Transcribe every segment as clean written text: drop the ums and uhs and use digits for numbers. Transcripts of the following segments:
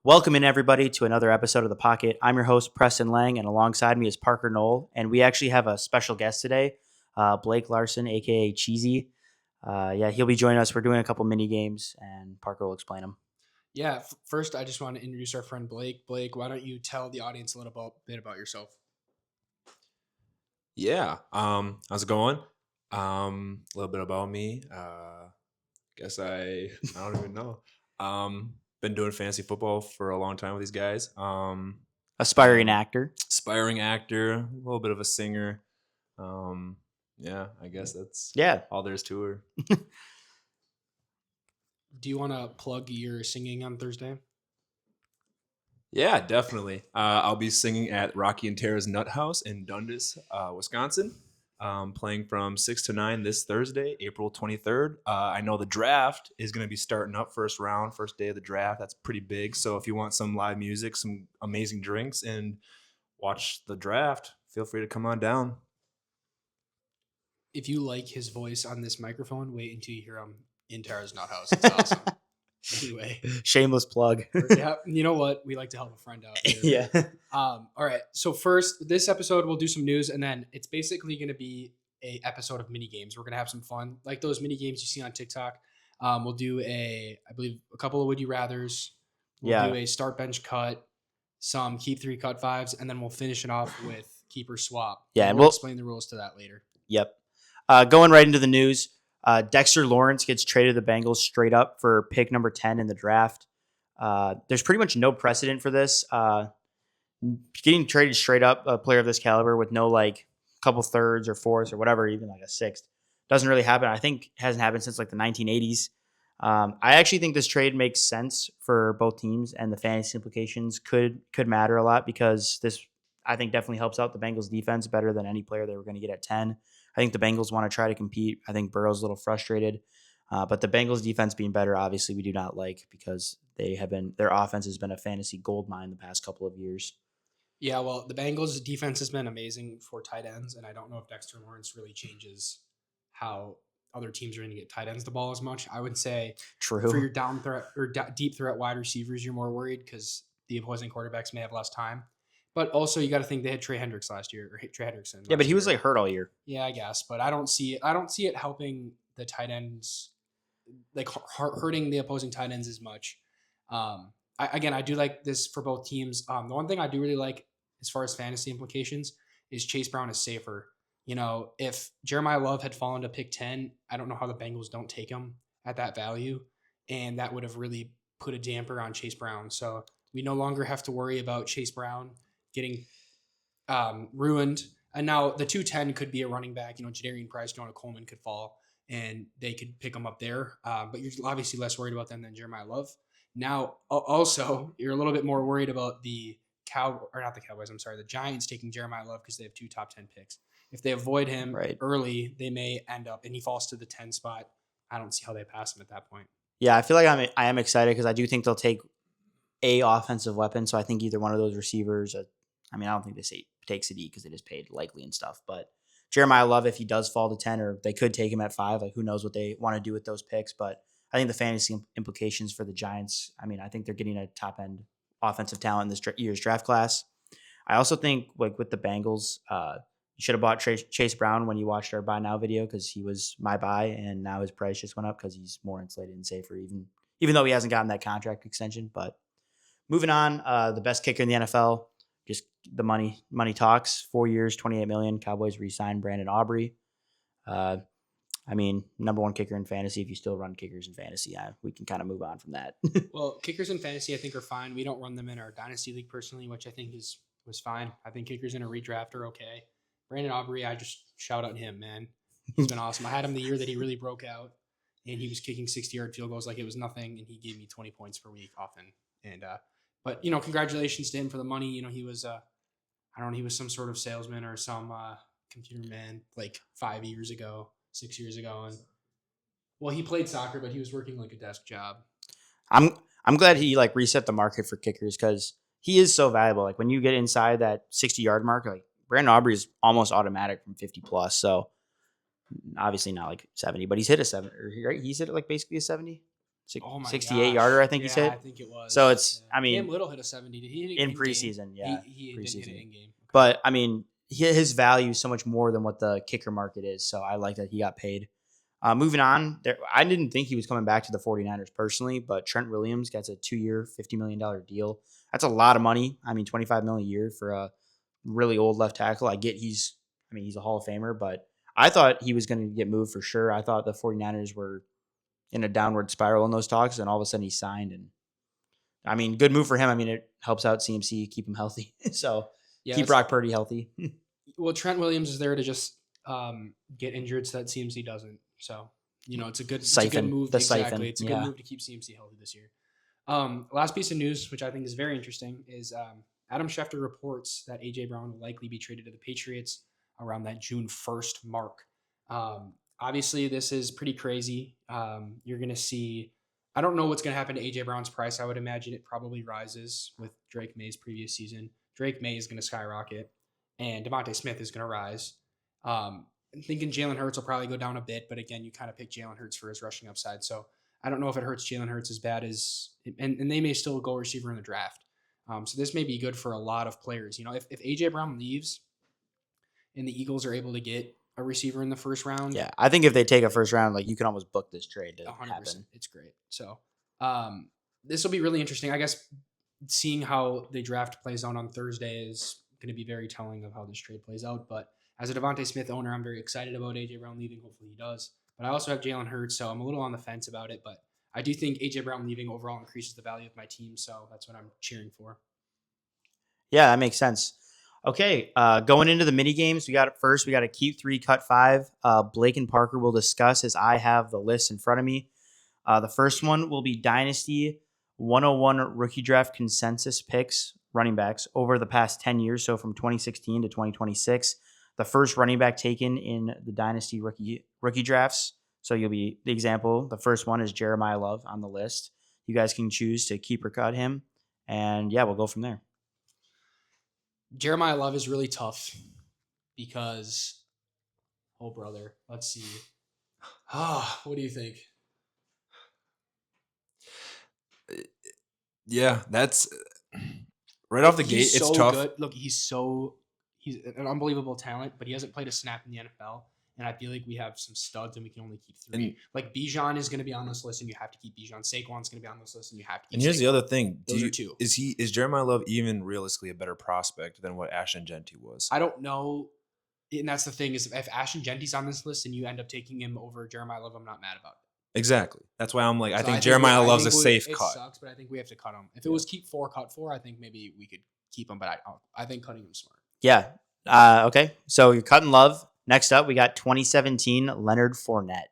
Welcome in, everybody, to another episode of The Pocket. I'm your host, Preston Lang, and alongside me is Parker Knoll. And we actually have a special guest today, Blake Larson, a.k.a. Cheesy. He'll be joining us. We're doing a couple mini games, and Parker will explain them. Yeah, first, I just want to introduce our friend Blake. Blake, why don't you tell the audience a little bit about yourself? Yeah. How's it going? A little bit about me. Guess I don't even know. Been doing fantasy football for a long time with these guys. Aspiring actor. Aspiring actor, a little bit of a singer. I guess that's all there's to her. Do you want to plug your singing on Thursday? Yeah, definitely. I'll be singing at Rocky and Tara's Nut House in Dundas, Wisconsin. Playing from 6 to 9 this Thursday, April 23rd. I know the draft is going to be starting up first day of the draft. That's pretty big. So if you want some live music, some amazing drinks, and watch the draft, feel free to come on down. If you like his voice on this microphone, wait until you hear him in Tara's Nut House. It's awesome. Anyway, shameless plug. Yeah, you know what? We like to help a friend out here. Yeah. All right. So first, this episode we'll do some news, and then it's basically going to be a episode of mini games. We're going to have some fun, like those mini games you see on TikTok. We'll do I believe a couple of would you rather's. We'll do a start bench cut, some keep 3 cut 5s, and then we'll finish it off with keeper swap. Yeah, and we'll explain the rules to that later. Yep. Going right into the news. Dexter Lawrence gets traded to the Bengals straight up for pick number 10 in the draft. There's pretty much no precedent for this. Getting traded straight up, a player of this caliber with no like couple thirds or fourths or whatever, even like a sixth, doesn't really happen. I think it hasn't happened since like the 1980s. I actually think this trade makes sense for both teams, and the fantasy implications could matter a lot because this, I think, definitely helps out the Bengals defense better than any player they were going to get at 10. I think the Bengals want to try to compete. I think Burrow's a little frustrated. But the Bengals defense being better, obviously, we do not like because their offense has been a fantasy goldmine the past couple of years. Yeah, well, the Bengals defense has been amazing for tight ends, and I don't know if Dexter Lawrence really changes how other teams are going to get tight ends the ball as much. I would say for your down threat or deep threat wide receivers, you're more worried because the opposing quarterbacks may have less time. But also, you got to think they had Trey Hendrickson. Yeah, but he was like hurt all year. Yeah, I guess, but I don't see it helping the tight ends, like hurting the opposing tight ends as much. I do like this for both teams. The one thing I do really like as far as fantasy implications is Chase Brown is safer. You know, if Jeremiah Love had fallen to pick 10, I don't know how the Bengals don't take him at that value, and that would have really put a damper on Chase Brown. So we no longer have to worry about Chase Brown getting ruined. And now the 210 could be a running back. You know, Jadarian Price, Jonah Coleman could fall, and they could pick them up there. But you're obviously less worried about them than Jeremiah Love. Now, also, you're a little bit more worried about the Giants taking Jeremiah Love because they have 2 top 10 picks. If they avoid him early, they may end up, and he falls to the 10 spot. I don't see how they pass him at that point. Yeah, I feel like I am excited because I do think they'll take a offensive weapon. So I think either one of those receivers, I don't think they say take Sadiq because it is paid likely and stuff. But Jeremiah Love, if he does fall to 10, or they could take him at 5, like who knows what they want to do with those picks. But I think the fantasy implications for the Giants, I think they're getting a top-end offensive talent in this year's draft class. I also think, like with the Bengals, you should have bought Chase Brown when you watched our buy now video because he was my buy, and now his price just went up because he's more insulated and safer, even though he hasn't gotten that contract extension. But moving on, the best kicker in the NFL, just the money talks. 4 years, $28 million. Cowboys re-signed Brandon Aubrey. Number one kicker in fantasy. If you still run kickers in fantasy, we can kind of move on from that. Well, kickers in fantasy, I think, are fine. We don't run them in our dynasty league personally, which I think was fine. I think kickers in a redraft are okay. Brandon Aubrey, I just shout out him, man. He's been awesome. I had him the year that he really broke out, and he was kicking 60-yard field goals like it was nothing, and he gave me 20 points per week often. And but congratulations to him for the money. He was he was some sort of salesman or some computer man like 6 years ago, and well, he played soccer, but he was working like a desk job. I'm glad he like reset the market for kickers because he is so valuable. Like when you get inside that 60-yard mark, like Brandon Aubrey is almost automatic from 50 plus. So obviously not like 70, but he's hit a 70, right? He's hit it like basically a 70. Oh my 68 gosh. yarder, I think he Yeah, said. I think it was. So it's, Yeah. I mean, Cam Little hit a 70. Did he hit it in game? preseason, yeah, He didn't hit it in game. Okay. But I mean, his value is so much more than what the kicker market is. So I like that he got paid. Moving on, I didn't think he was coming back to the 49ers personally, but Trent Williams gets a 2-year, $50 million deal. That's a lot of money. I mean, $25 million a year for a really old left tackle. I get he's a Hall of Famer, but I thought he was going to get moved for sure. I thought the 49ers were in a downward spiral in those talks, and all of a sudden he signed. And I mean, good move for him. I mean, it helps out CMC, keep him healthy. So keep Brock Purdy healthy. Well, Trent Williams is there to just get injured so that CMC doesn't. So, it's a good move. Exactly. It's a good move to keep CMC healthy this year. Last piece of news, which I think is very interesting, is Adam Schefter reports that A.J. Brown will likely be traded to the Patriots around that June 1st mark. Obviously, this is pretty crazy. You're going to see – I don't know what's going to happen to A.J. Brown's price. I would imagine it probably rises with Drake May's previous season. Drake May is going to skyrocket, and Devontae Smith is going to rise. I'm thinking Jalen Hurts will probably go down a bit, but again, you kind of pick Jalen Hurts for his rushing upside. So I don't know if it hurts Jalen Hurts as bad as – and they may still go receiver in the draft. So this may be good for a lot of players. If A.J. Brown leaves and the Eagles are able to get a receiver in the first round. Yeah, I think if they take a first round, like you can almost book this trade to 100%. Happen. It's great. So this will be really interesting. I guess seeing how the draft plays out on Thursday is going to be very telling of how this trade plays out. But as a Devontae Smith owner, I'm very excited about A.J. Brown leaving. Hopefully he does. But I also have Jalen Hurts, so I'm a little on the fence about it. But I do think A.J. Brown leaving overall increases the value of my team, so that's what I'm cheering for. Yeah, that makes sense. Okay, going into the mini games, we got a keep 3, cut 5. Blake and Parker will discuss as I have the list in front of me. The first one will be Dynasty 101 rookie draft consensus picks, running backs, over the past 10 years, so from 2016 to 2026. The first running back taken in the Dynasty rookie drafts. So you'll be the example. The first one is Jeremiah Love on the list. You guys can choose to keep or cut him. And yeah, we'll go from there. Jeremiah Love is really tough because, oh brother, let's see. What do you think? Yeah, that's right off the gate. It's so tough. Good. Look, he's an unbelievable talent, but he hasn't played a snap in the NFL. And I feel like we have some studs, and we can only keep 3. Like Bijan is going to be on this list, and you have to keep Bijan. Saquon's going to be on this list, and you have to keep. And here's Saquon. the other thing: Those are 2. Is Jeremiah Love even realistically a better prospect than what Ashton Genty was? I don't know, and that's the thing is if Ashton Genty's on this list and you end up taking him over Jeremiah Love, I'm not mad about it. Exactly. That's why I'm like, I think Jeremiah Love's a safe cut. It sucks, but I think we have to cut him. If it was keep 4, cut 4, I think maybe we could keep him. But I think cutting him smart. Yeah. Okay. So you're cutting Love. Next up, we got 2017 Leonard Fournette.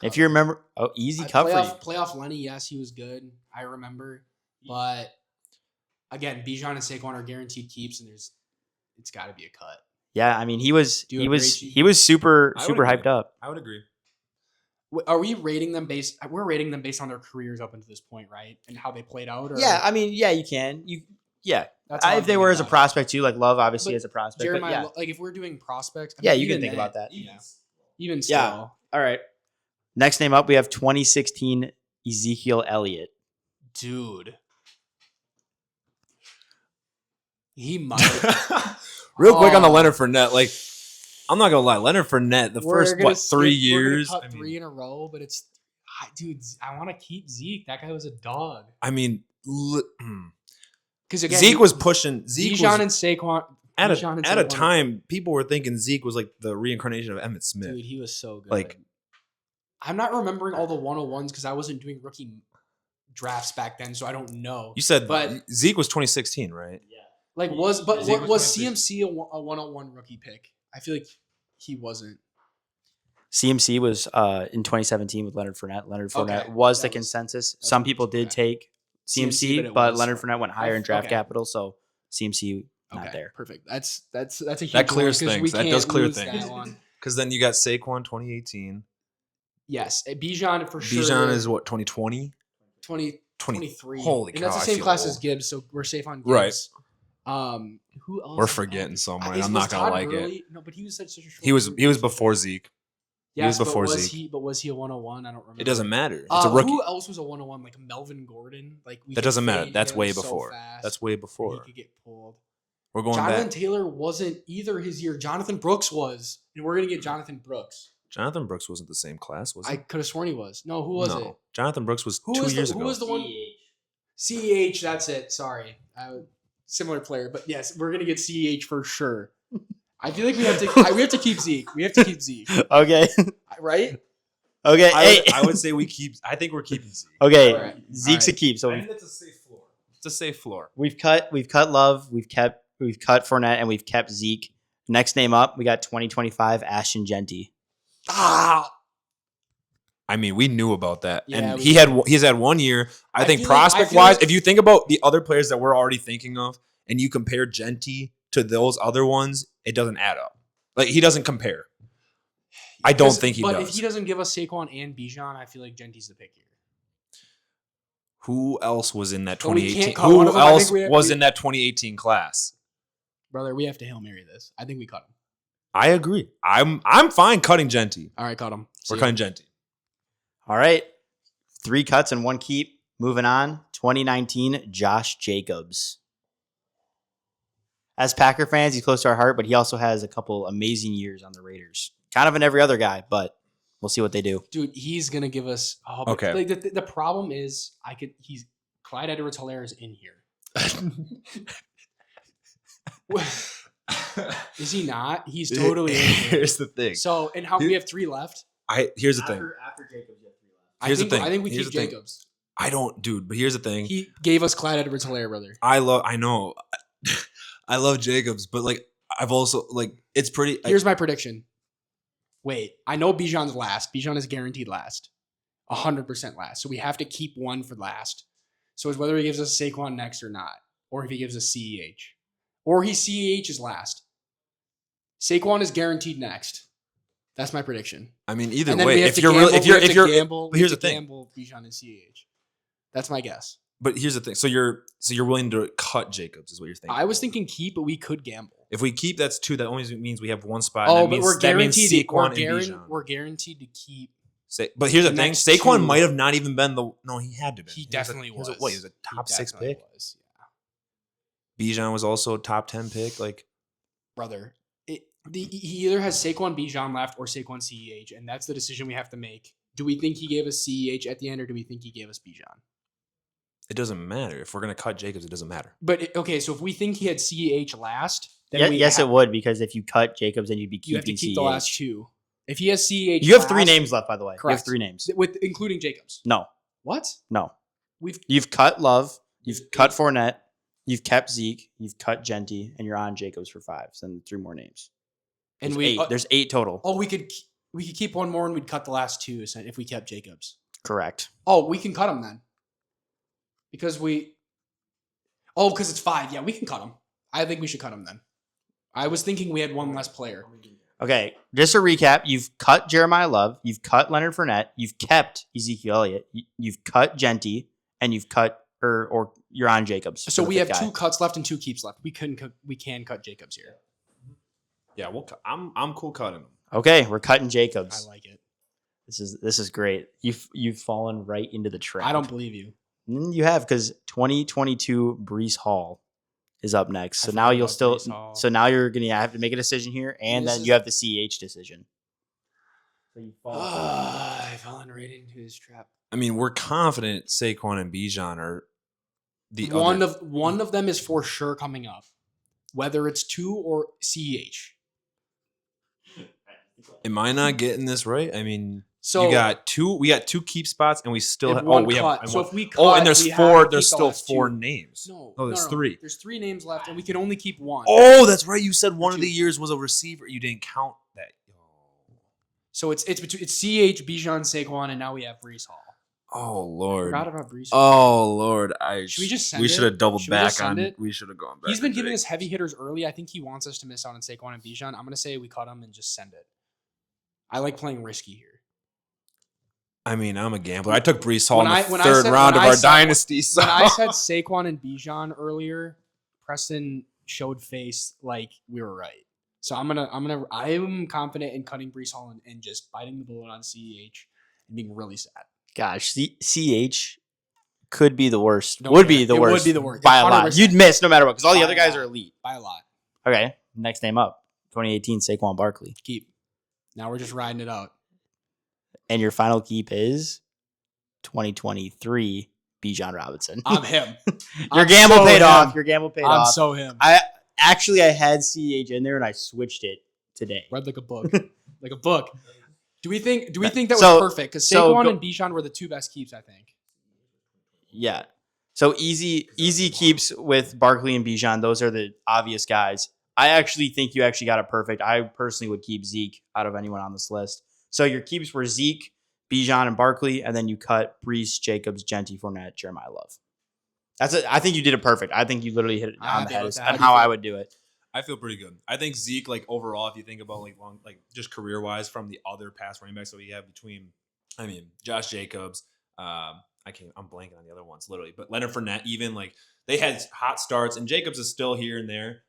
If you remember, easy cut for you. Playoff Lenny, yes, he was good. I remember, but again, Bijan and Saquon are guaranteed keeps, and it's got to be a cut. Yeah, I mean he was super hyped up. I would agree. Are we rating them based? We're rating them based on their careers up until this point, right, and how they played out. Or? Yeah, I mean, yeah, you can. If they were as a prospect too, like Love, obviously as a prospect. Jeremiah, like if we're doing prospects, you can think about that. Even still. Yeah. All right. Next name up, we have 2016 Ezekiel Elliott. Dude. He might. Real quick on the Leonard Fournette, like I'm not gonna lie, Leonard Fournette, the first 3 years, we're gonna cut 3 in a row, but it's, dude, I want to keep Zeke. That guy was a dog. I mean, because again, Zeke was pushing. Bijan and Saquon. At a time, people were thinking Zeke was like the reincarnation of Emmitt Smith. Dude, he was so good. Like, I'm not remembering all the 101s because I wasn't doing rookie drafts back then, so I don't know. You said, but Zeke was 2016, right? Yeah. Like was CMC a 101 rookie pick? I feel like he wasn't. CMC was in 2017 with Leonard Fournette. Leonard Fournette was the consensus. Some people did take CMC, but Leonard Fournette went higher in draft capital, so CMC not there. Perfect. That's a huge that clears things. That does clear things. Because then you got Saquon 2018. Yes, Bijan for sure. Bijan is what 2020. 2023. Holy cow! And that's the same class as Gibbs, so we're safe on Gibbs. Right. Who else? We're forgetting someone. I'm not gonna like it. No, but he was such a short. He was before Zeke. Yes, before but was Zeke. was he a 101? I don't remember. It doesn't matter. It's a rookie. Who else was a 101? Like Melvin Gordon? Like That doesn't matter. fade That's him way so before. fast That's way that before. He could get pulled. We're going Jonathan back. Taylor wasn't either his year. Jonathan Brooks was, and we're gonna get Jonathan Brooks. Jonathan Brooks wasn't the same class, was he? I could have sworn he was. No, who was it? Jonathan Brooks was Who 2 was years the, ago. Who was the one? CEH. That's it. Sorry, similar player, but yes, we're gonna get CEH for sure. I feel like we have to keep Zeke. We have to keep Zeke. Okay. Right? Okay. I would say I think we're keeping Zeke. Okay. All right. Zeke's a keep. So I think that's a safe floor. It's a safe floor. we've cut Love, we've cut Fournette, and we've kept Zeke. Next name up, we got 2025 Ashton Genty. Ah. I mean, we knew about that, Yeah, and we he's had 1 year. I think feel like- prospect wise, if you think about the other players that we're already thinking of, and you compare Genty to those other ones, it doesn't add up. Like he doesn't compare. I don't think he but does. if he doesn't give us Saquon and Bijan, I feel like Genty's the pick here. Who else was in that But we can't 2018? cut one Who of them. I else think was in that 2018 class? Brother, we have to Hail Mary this. I think we cut him. I agree. I'm fine cutting Genty. All right, cut him. We're cutting Genty. All right. 3 cuts and 1 keep. Moving on. 2019 Josh Jacobs. As Packer fans, he's close to our heart, but he also has a couple amazing years on the Raiders. Kind of an every other guy, but we'll see what they do. Dude, he's gonna give us. Okay. Like the problem is, he's Clyde Edwards-Helaire is in here. Is he not? He's totally in here. Here's the thing. So, and how we have 3 left. Here's the thing. After Jacobs, you have 3 left. Here's the thing. I think we Here's keep the thing. Jacobs. I don't, dude. But here's the thing. He gave us Clyde Edwards-Helaire, brother. I know. I love Jacobs, but like I've also like it's pretty. Here's my prediction. Wait, I know Bijan's last. Bijan is guaranteed last. 100% last. So we have to keep one for last. So it's whether he gives us Saquon next or not. Or if he gives us CEH. Or CEH is last. Saquon is guaranteed next. That's my prediction. I mean, either And then way, we have if to you're gamble- really, we have to gamble. but we here's have the to thing. gamble Bijan and CEH. That's my guess. But here's the thing. So you're willing to cut Jacobs, is what you're thinking. I was thinking keep, but we could gamble. If we keep, that's 2. That only means we have 1 spot. Oh, and but we're guaranteed. Saquon and Bijan. We're guaranteed to keep. But here's the the thing. next Saquon 2. might have not even been the. No, he had to be. He definitely was. What? He was a top 6 pick. Yeah. Bijan was also a top 10 pick. Like, Brother, he either has Saquon Bijan left or Saquon CEH, and that's the decision we have to make. Do we think he gave us CEH at the end, or do we think he gave us Bijan? it doesn't matter. If we're gonna cut Jacobs, it doesn't matter. But okay, so if we think he had CEH last, then Yes, it would, because if you cut Jacobs, then you'd be You have to keeping keep the CEH. last 2. If he has CEH, You have 3 last- names left, by the way. You Correct. have 3 names. with including Jacobs. No, What? no. We've You've cut Love. You've cut Fournette. You've kept Zeke. You've cut Genty, and you're on Jacobs for 5. So then 3 more names. and There's we 8. There's 8 total. we could keep one more and we'd cut the last 2 if we kept Jacobs. Correct. Oh, we can cut him then. Because because it's 5. Yeah, we can cut him. I think we should cut him then. I was thinking we had 1 less player. Okay, just to recap, you've cut Jeremiah Love, you've cut Leonard Fournette, you've kept Ezekiel Elliott, you've cut Genty, and you've cut or you're on Jacobs. So for the we have 5th guy. 2 cuts left and 2 keeps left. We can cut Jacobs here. Yeah, I'm cool cutting him. Okay, we're cutting I Jacobs. like it. This is great. You've fallen right into the trap. I don't believe you. You have, because 2022 Brees Hall is up next. So I now forgot you'll about still. Brees Hall. So now you're gonna have to make a decision here, and This then is- you have the CH decision. So you I've fallen right into his trap. I mean, we're confident Saquon and Bijan are the One of them is for sure coming up, whether it's 2 or CEH. Am I not getting this right? I mean, So you got 2. We got 2 keep spots, and we still have. one we cut. have. So one- if we cut, oh, and there's we have 4. to There's keep the still last 4 2. names. No, there's 3. There's 3 names left, and we can only keep 1. Oh, that's right. You said one of the 2. years was a receiver. You didn't count that. So it's CH, Bijan, Saquon, and now we have Brees Hall. Oh Lord. Forgot about Brees. Oh Lord. Should we just send We it? should have doubled Should we just back send on. it? We should have gone back. He's been to giving Jake. us heavy hitters early. I think he wants us to miss out on Saquon and Bijan. I'm gonna say we cut him and just send it. I like playing risky here. I mean, I'm a gambler. I took Brees Hall When in I- the when I third said- round when of I our said- dynasty. So. When I said Saquon and Bijan earlier, Preston showed face like we were right. So I'm confident in cutting Breece Hall and just biting the bullet on CEH and being really sad. Gosh, CH could be the worst. Don't Would care. be the It worst. would be the worst. By a lot. 100%. You'd miss no matter what because all the By other a guys lot. are elite. By a lot. Okay, next name up. 2018 Saquon Barkley. Keep. Now we're just riding it out. And your final keep is 2023 Bijan Robinson. I'm him. Your I'm gamble so paid him. off. Your gamble paid I'm off. so him. I had CH in there and I switched it today. Read like a book. Like a book. Do we think that So- was perfect? Because so Saquon go- and Bijan were the two best keeps, I think. Yeah. So easy keeps with Barkley and Bijan. Those are the obvious guys. I actually think you actually got it perfect. I personally would keep Zeke out of anyone on this list. So your keeps were Zeke, Bijan, and Barkley, and then you cut Breece, Jacobs, Genty, Fournette, Jeremiah Love. That's it. I think you did it perfect. I think you literally hit it I'm on the happy head. with that. And how I would do it. I feel pretty good. I think Zeke, like overall, if you think about just career wise from the other pass running backs that we have between, Josh Jacobs, I'm blanking on the other ones literally, but Leonard Fournette, even like they had hot starts, and Jacobs is still here and there.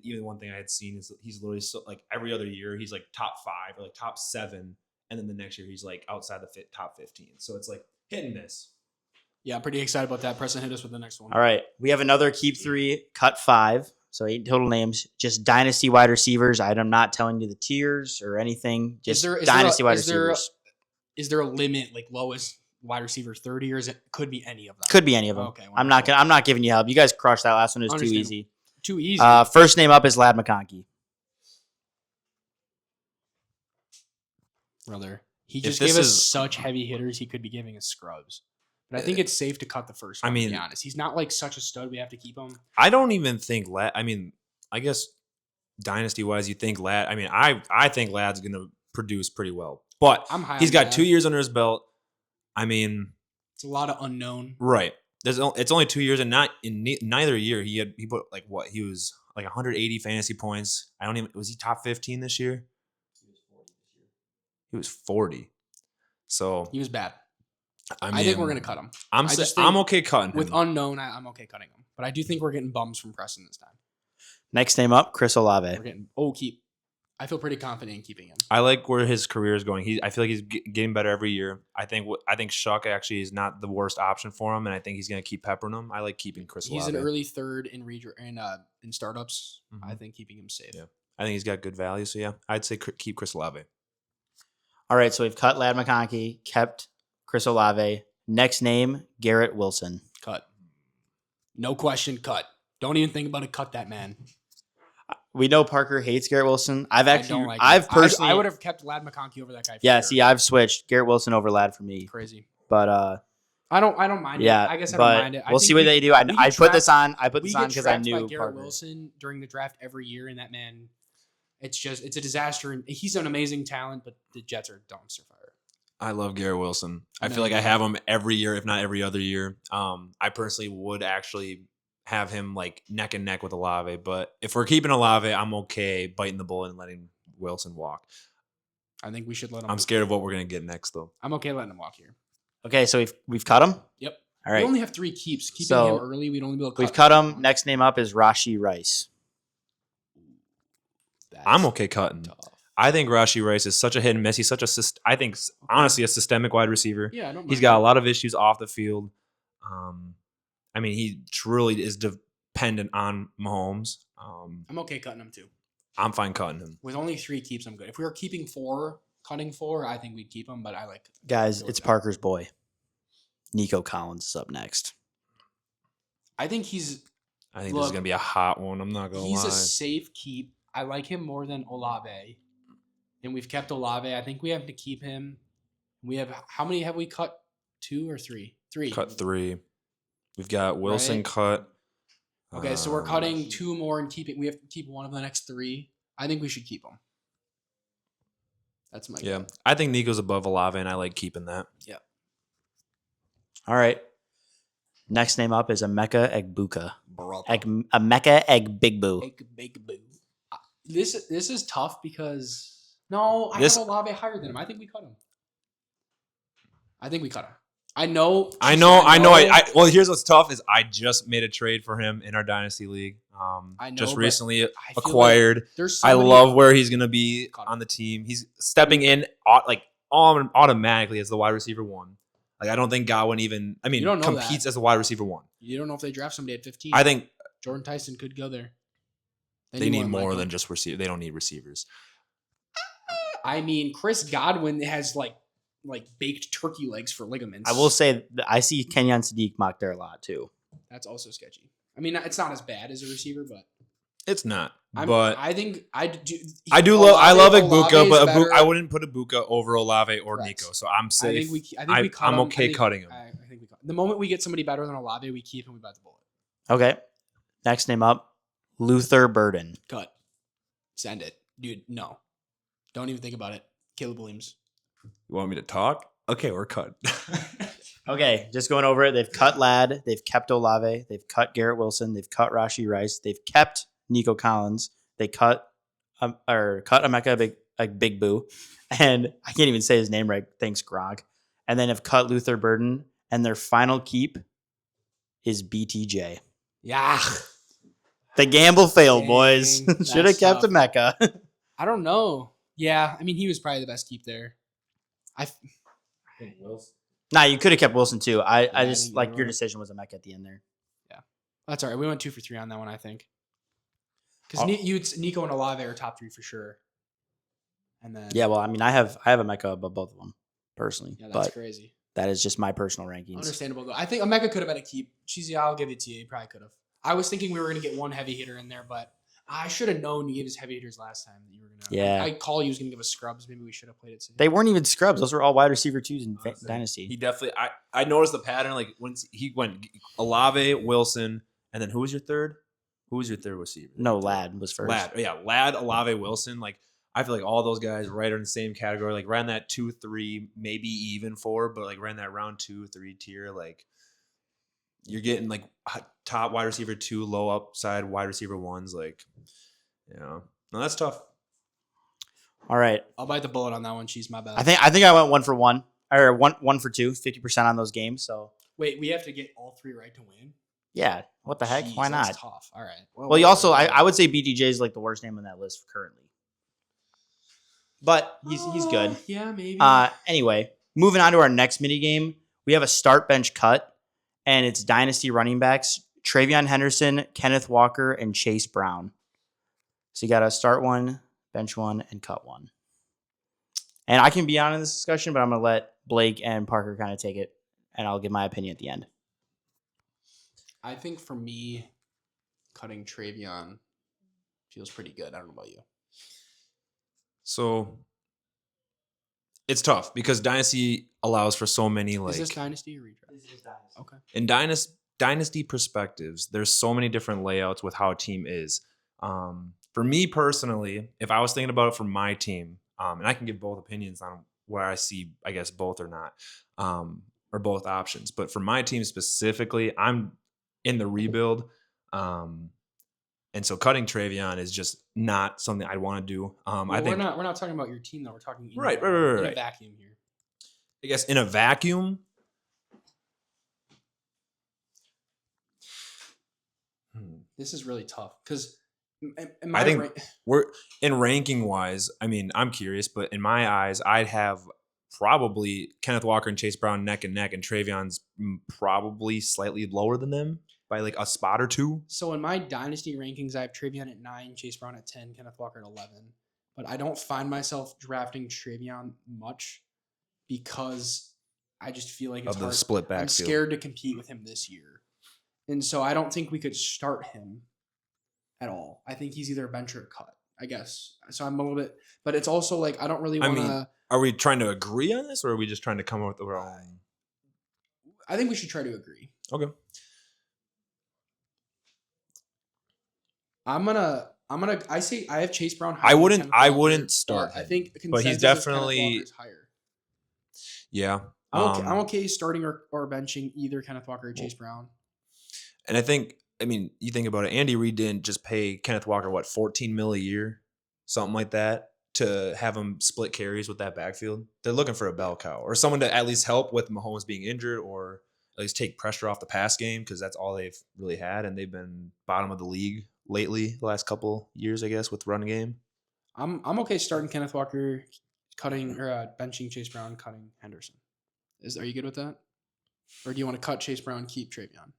Even one thing I had seen is he's literally like every other year he's like top 5 or like top 7, and then the next year he's like outside the top 15. So it's like hit and miss. Yeah, I'm pretty excited about that. Preston, hit us with the next one. All right. We have another keep 3, cut 5. So 8 total names. Just dynasty wide receivers. I'm not telling you the tiers or anything. Just dynasty wide receivers. Is there a limit, like lowest wide receiver 30, or could be any of them? Could be any of them. Okay, I'm not giving you help. You guys crushed that last one. It was too easy. Too easy. First name up is Lad McConkey. Brother, he If just this gave us is- such heavy hitters. He could be giving us scrubs. But I think it's safe to cut the first one, to be honest. He's not like such a stud. We have to keep him. I don't even think I guess dynasty wise, you think Lad. I think Lad's going to produce pretty well, but I'm high he's on got that. 2 years under his belt. It's a lot of unknown. Right. It's only 2 years, and not in neither year he put like what he was like 180 fantasy points. Was he top 15 this year? He was 40. So He was bad. I I think we're gonna cut him. I'm just think I'm okay cutting him. With unknown, I'm okay cutting him. But I do think we're getting bums from Preston this time. Next name up, Chris Olave. We're getting keep. I feel pretty confident in keeping him. I like where his career is going. I feel like he's getting better every year. I think Shuck actually is not the worst option for him, and I think he's going to keep peppering him. I like keeping Chris He's Olave. an early third in in startups. Mhm. I think keeping him safe. Yeah. I think he's got good value. So yeah, I'd say keep Chris Olave. All right, so we've cut Lad McConkey, kept Chris Olave. Next name, Garrett Wilson. Cut. No question, cut. Don't even think about it. Cut that man. We know Parker hates Garrett Wilson. I don't like him. I would have kept Lad McConkey over that guy. Yeah, sure. see, I've switched Garrett Wilson over Lad for me. Crazy. But I don't mind yeah, it. I guess I but don't mind it. we'll see what they do. I put this on. I put We this on get because I trapped by knew Garrett Parker. Wilson during the draft every year, and that man, it's a disaster. And he's an amazing talent, but the Jets are a dumpster fire. I love Garrett Wilson. I No, feel like you I have him every year, if not every other year. I personally would actually have him like neck and neck with Olave, but if we're keeping Olave, I'm okay biting the bullet and letting Wilson walk. I think we should let him. I'm scared of what we're gonna get next, though. I'm okay letting him walk here. Okay, so we've cut him. Yep. All right, We only have 3 keeps. Keeping So, him early, we'd only be able to we've cut him. Next name up is Rashee Rice. That's I'm okay cutting. tough. I think Rashee Rice is such a hit and miss. He's such I think honestly a systemic wide receiver. Yeah, I don't. He's mind got a it. lot of issues off the field. He truly is dependent on Mahomes. I'm okay cutting him too. I'm fine cutting him. With only 3 keeps, I'm good. If we were keeping 4, cutting 4, I think we'd keep him. But I like Guys, go it's with that. Parker's boy. Nico Collins is up next. I think he's I think this is Look, gonna be a hot one. I'm not gonna he's lie. a safe keep. I like him more than Olave, and we've kept Olave. I think we have to keep him. We have how many have we cut? 2 or 3? 3. Cut 3. We've got Wilson Right. cut. Okay, so we're cutting 2 more and keeping. We have to keep one of the next 3. I think we should keep him. That's my Yeah, I think Nico's above Olave, and I like keeping that. All right. Next name up is Emeka Egbuka. brother. Emeka Egbigbu. Big boo. This is tough because I This- have Olave higher than him. I think we cut him. I think we cut him. I know. Well, here's what's tough is I just made a trade for him in our dynasty league. I know, just but recently I feel like acquired. there's so I many- love where he's going to be Got it. on the team. He's stepping in automatically as the wide receiver 1. Like, I don't think Godwin even, You don't know competes that. as a wide receiver 1. You don't know if they draft somebody at 15. I think Jordan Tyson could go there. they need wouldn't more like than him. just receiver. They don't need receivers. I mean, Chris Godwin has like baked turkey legs for ligaments. I will say that I see Kenyon Sadiq mocked there a lot too. That's also sketchy. I mean, it's not as bad as a receiver, but It's not. I love Olave Ibuka, is but better. I wouldn't put Ibuka over Olave or Correct. Nico. So I'm I safe. think we cut I'm him. okay cutting him. I think we cut. The moment we get somebody better than Olave, we keep him. We bite the bullet. Okay. Next name up, Luther Burden. Cut. Send it, dude. No, don't even think about it. Caleb Williams. You want me to talk? Okay, we're cut. Okay, just going over it. They've cut Ladd. They've kept Olave. They've cut Garrett Wilson. They've cut Rashee Rice. They've kept Nico Collins. They cut Emeka Big Boo. And I can't even say his name right. Thanks, Gronk. And then have cut Luther Burden. And their final keep is BTJ. Yeah. The gamble failed, Dang, boys. Should have that's kept tough. Emeka. I don't know. Yeah, I mean, he was probably the best keep there. Nah, you could have kept Wilson too. I I just think like you're your right. decision was Emeka at the end there. That's all right. We went 2 for 3 on that one, I think. Because Nico and Olave are top 3 for sure. And then Yeah, well, I mean, I have Emeka above both of them personally, yeah, that's but crazy. that is just my personal rankings. Understandable though. I think Emeka could have been a keep. Cheesy, I'll give it to you. He probably could have. I was thinking we were gonna get one heavy hitter in there, but I should have known you gave us heavy hitters last time that you were gonna. Yeah. I call you was gonna give us scrubs. Maybe we should have played it safe. They weren't even scrubs; those were all wide receiver twos in Honestly, Dynasty. He definitely. I noticed the pattern. Like once he went Olave, Wilson, and then who was your third? Who was your third receiver? No, Ladd was first. Ladd, Olave, Wilson. Like I feel like all those guys right are in the same category. Like ran that 2-3, maybe even 4, but like ran that round 2-3 tier. Like you're getting like top wide receiver 2, low upside wide receiver 1s. Like no, that's tough. All right, I'll bite the bullet on that one. She's my bad. I think I went 1 for 1 or one for 2, 50% on those games. So Wait, we have to get all 3 right to win. yeah, what the heck? Jeez, Why not? That's tough. All right. Well, you also I would say BTJ is like the worst name on that list currently, but he's good. Yeah, maybe. Anyway, moving on to our next mini game, we have a start bench cut, and it's dynasty running backs: Travion Henderson, Kenneth Walker, and Chase Brown. So you got to start 1, bench 1, and cut 1. And I can be on in this discussion, but I'm gonna let Blake and Parker kind of take it, and I'll give my opinion at the end. I think for me, cutting Travion feels pretty good. I don't know about you. So it's tough because Dynasty allows for so many like Is this Dynasty or redraft? This is dynasty. Okay. in dynasty perspectives, there's so many different layouts with how a team is. For me personally, if I was thinking about it for my team, and I can give both opinions on where I see, I guess, both or not, or both options. But for my team specifically, I'm in the rebuild. And so cutting Travion is just not something I want to do. I Well, think we're not talking about your team though. We're talking in Right, in right. a vacuum here. I guess in a vacuum. This is really tough because I think we're in ranking wise. I mean, I'm curious, but in my eyes, I'd have probably Kenneth Walker and Chase Brown neck and neck, and Travion's probably slightly lower than them by like a spot or 2. So in my dynasty rankings, I have Travion at 9, Chase Brown at 10, Kenneth Walker at 11. But I don't find myself drafting Travion much because I just feel like it's Of the hard. split I'm backfield. scared to compete with him this year. And so I don't think we could start him at all. I think he's either a bench or a cut, I guess. So I'm a little bit, but it's also like I don't really I want mean, to. Are we trying to agree on this, or are we just trying to come up with our own? I think we should try to agree. Okay. I say I have Chase Brown. I higher than wouldn't. Kenneth I Walker, wouldn't start. I him. think, but he's consensus is Kenneth definitely. Walker's higher. Yeah. I'm okay starting or benching either Kenneth Walker or Chase Brown. And I think, I mean, you think about it. Andy Reid didn't just pay Kenneth Walker what $14 million a year, something like that, to have him split carries with that backfield. They're looking for a bell cow or someone to at least help with Mahomes being injured, or at least take pressure off the pass game, because that's all they've really had, and they've been bottom of the league lately, the last couple years, I guess, with run game. I'm okay starting Kenneth Walker, cutting or benching Chase Brown, cutting Henderson. Are you good with that? Or do you want to cut Chase Brown, keep Travion?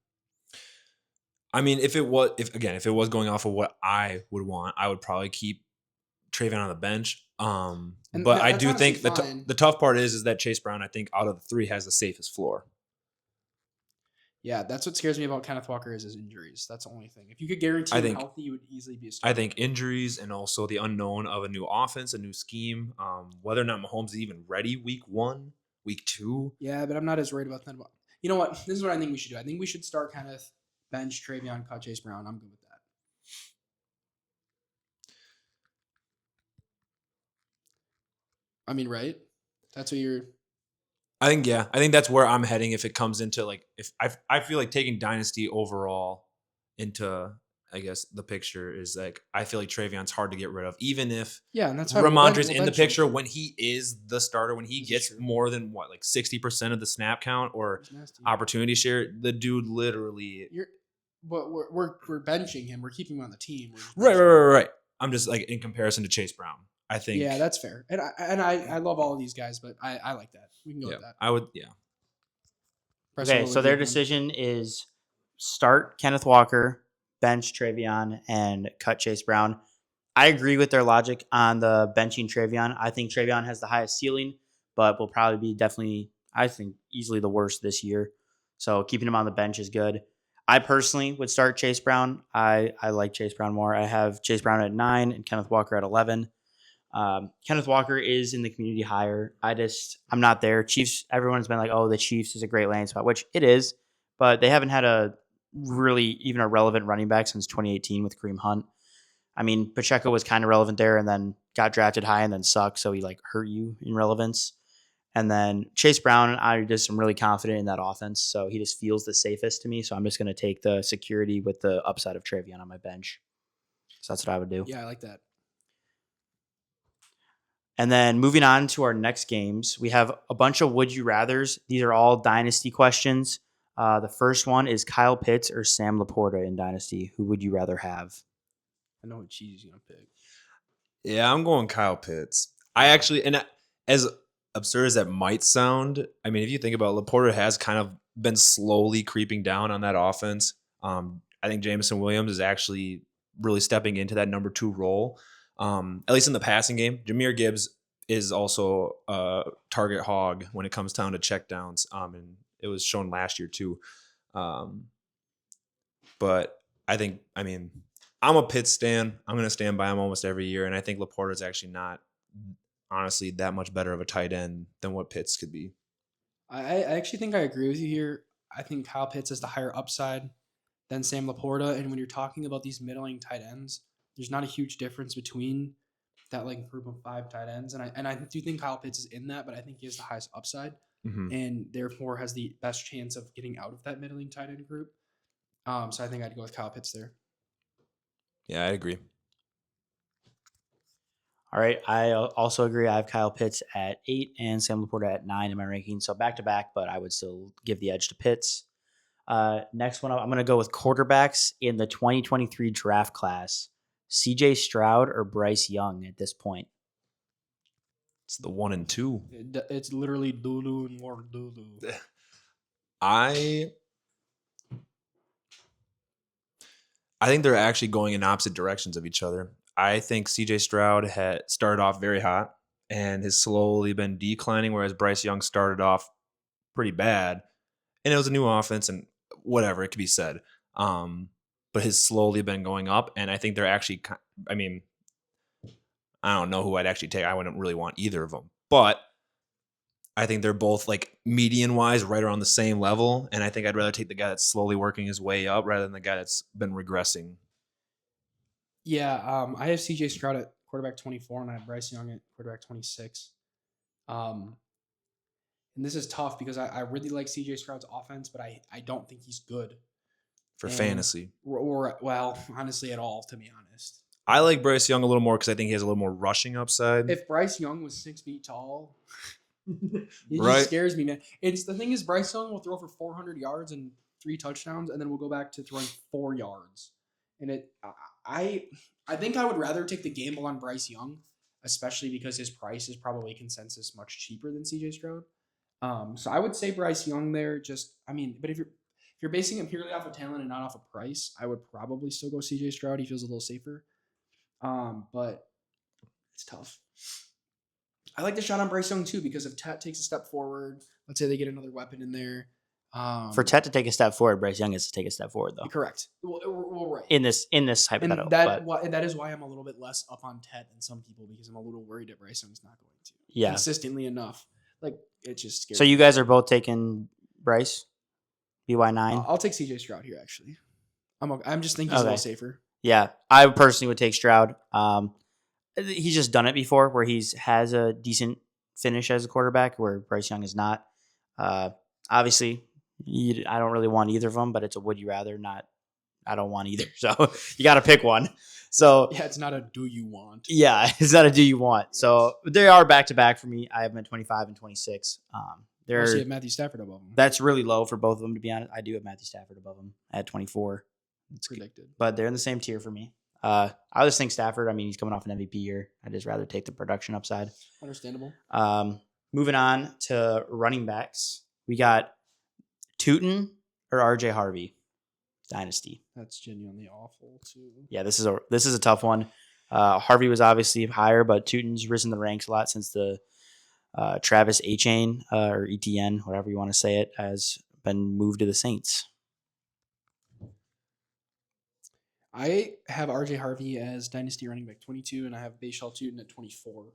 I mean, if it was going off of what I would want, I would probably keep Travion on the bench. But I do think the tough part is that Chase Brown, I think, out of the three, has the safest floor. Yeah, that's what scares me about Kenneth Walker is his injuries. That's the only thing. If you could guarantee him healthy, he would easily be a starter. I think injuries and also the unknown of a new offense, a new scheme, whether or not Mahomes is even ready week 1, week 2. Yeah, but I'm not as worried about that. You know what? This is what I think we should do. I think we should start Kenneth, bench Travion, cut Chase Brown. I'm good with that. I mean, right? That's what you're... I think that's where I'm heading if it comes into like if I feel like taking dynasty overall into I guess the picture is like I feel like Travion's hard to get rid of even if and that's why Ramondre's in the picture when he is the starter when he gets more than what like 60% of the snap count or opportunity share the dude literally but we're benching him, we're keeping him on the team. Right. I'm just like in comparison to Chase Brown. I think that's fair. And I love all of these guys, but I like that. We can go with that. I would Okay, so their decision is start Kenneth Walker, bench Travion, and cut Chase Brown. I agree with their logic on the benching Travion. I think Travion has the highest ceiling, but will probably be definitely, I think, easily the worst this year. So keeping him on the bench is good. I personally would start Chase Brown. I like Chase Brown more. I have Chase Brown at 9 and Kenneth Walker at 11. Kenneth Walker is in the community higher. I'm not there. Chiefs, everyone's been like, oh, the Chiefs is a great landing spot, which it is, but they haven't had a really even a relevant running back since 2018 with Kareem Hunt. I mean, Pacheco was kind of relevant there and then got drafted high and then sucked, so he like hurt you in relevance. And then Chase Brown, I just am really confident in that offense, so he just feels the safest to me. So I'm just going to take the security with the upside of Travion on my bench. So that's what I would do. Yeah, I like that. And then moving on to our next games, we have a bunch of would you rathers. These are all dynasty questions. The first one is Kyle Pitts or Sam Laporta in dynasty. Who would you rather have? I know what cheese you're gonna pick. Yeah, I'm going Kyle Pitts. I actually, and as absurd as that might sound, I mean, if you think about it, Laporta has kind of been slowly creeping down on that offense. I think Jameson Williams is actually really stepping into that number 2 role. At least in the passing game. Jahmyr Gibbs is also a target hog when it comes down to checkdowns. And it was shown last year too. But I'm a Pitts stan. I'm going to stand by him almost every year. And I think Laporta is actually not honestly that much better of a tight end than what Pitts could be. I actually think I agree with you here. I think Kyle Pitts has the higher upside than Sam Laporta. And when you're talking about these middling tight ends, there's not a huge difference between that like group of 5 tight ends. And I do think Kyle Pitts is in that, but I think he has the highest upside and therefore has the best chance of getting out of that middling tight end group. So I think I'd go with Kyle Pitts there. Yeah, I agree. All right. I also agree. I have Kyle Pitts at 8 and Sam Laporta at 9 in my ranking. So back to back, but I would still give the edge to Pitts. Next one, I'm going to go with quarterbacks in the 2023 draft class. CJ Stroud or Bryce Young at this point? It's the 1 and 2. It's literally Lulu and more Lulu. I think they're actually going in opposite directions of each other. I think CJ Stroud had started off very hot and has slowly been declining, whereas Bryce Young started off pretty bad. And it was a new offense and whatever, it could be said. But has slowly been going up. And I think they're actually, I don't know who I'd actually take. I wouldn't really want either of them. But I think they're both like median-wise right around the same level. And I think I'd rather take the guy that's slowly working his way up rather than the guy that's been regressing. Yeah, I have CJ Stroud at quarterback 24 and I have Bryce Young at quarterback 26. And this is tough because I really like CJ Stroud's offense, but I don't think he's good. For fantasy. Or, well, honestly, at all, to be honest. I like Bryce Young a little more because I think he has a little more rushing upside. If Bryce Young was 6 feet tall, it right? Just scares me, man. The thing is, Bryce Young will throw for 400 yards and 3 touchdowns, and then we'll go back to throwing 4 yards. And I think I would rather take the gamble on Bryce Young, especially because his price is probably consensus much cheaper than CJ Stroud. So I would say Bryce Young there. But if you're basing it purely off of talent and not off of price, I would probably still go CJ Stroud. He feels a little safer. But it's tough. I like the shot on Bryce Young too because if Tet takes a step forward, let's say they get another weapon in there. For Tet to take a step forward, Bryce Young has to take a step forward though. Correct. Well, right. In this hypothetical, and that is why I'm a little bit less up on Tet than some people because I'm a little worried that Bryce Young's not going to consistently enough. Like it's just scary. So you guys are both taking Bryce, BY9. I'll take CJ Stroud here. Actually, I'm just thinking he's a little safer. Yeah, I personally would take Stroud. He's just done it before where he's has a decent finish as a quarterback where Bryce Young is not. Obviously, I don't really want either of them, but it's a would you rather, not I don't want either. So you got to pick one. So yeah, it's not a do you want. Yeah, it's not a do you want. Yes. So they are back to back for me. I have them at 25 and 26. You have Matthew Stafford above them. That's really low for both of them, to be honest. I do have Matthew Stafford above them at 24. It's predicted, but they're in the same tier for me. I just think Stafford. I mean, he's coming off an MVP year. I'd just rather take the production upside. Understandable. Moving on to running backs, we got Tootin or RJ Harvey, Dynasty. That's genuinely awful too. Yeah, this is a tough one. Harvey was obviously higher, but Tootin's risen the ranks a lot since the Travis A-Chain or ETN, whatever you want to say it, has been moved to the Saints. I have RJ Harvey as Dynasty running back 22, and I have Bashal Tootin at 24.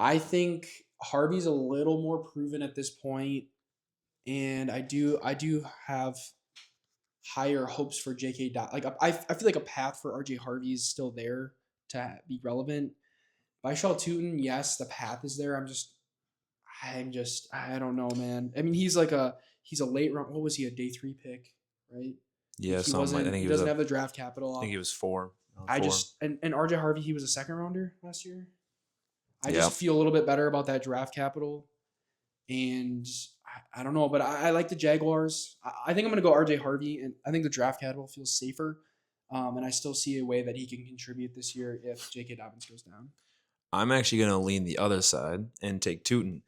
I think Harvey's a little more proven at this point, and I do have higher hopes for J.K. Like I feel like a path for RJ Harvey is still there to be relevant. Bashal Tootin, yes, the path is there. I don't know, man. I mean, he's a late round. What was he, a day 3 pick, right? Yeah, I think he doesn't have the draft capital. I think he was 4. And RJ Harvey, he was a second rounder last year. I just feel a little bit better about that draft capital, and I don't know, but I like the Jaguars. I think I'm going to go RJ Harvey, and I think the draft capital feels safer, and I still see a way that he can contribute this year if J.K. Dobbins goes down. I'm actually going to lean the other side and take Tootin,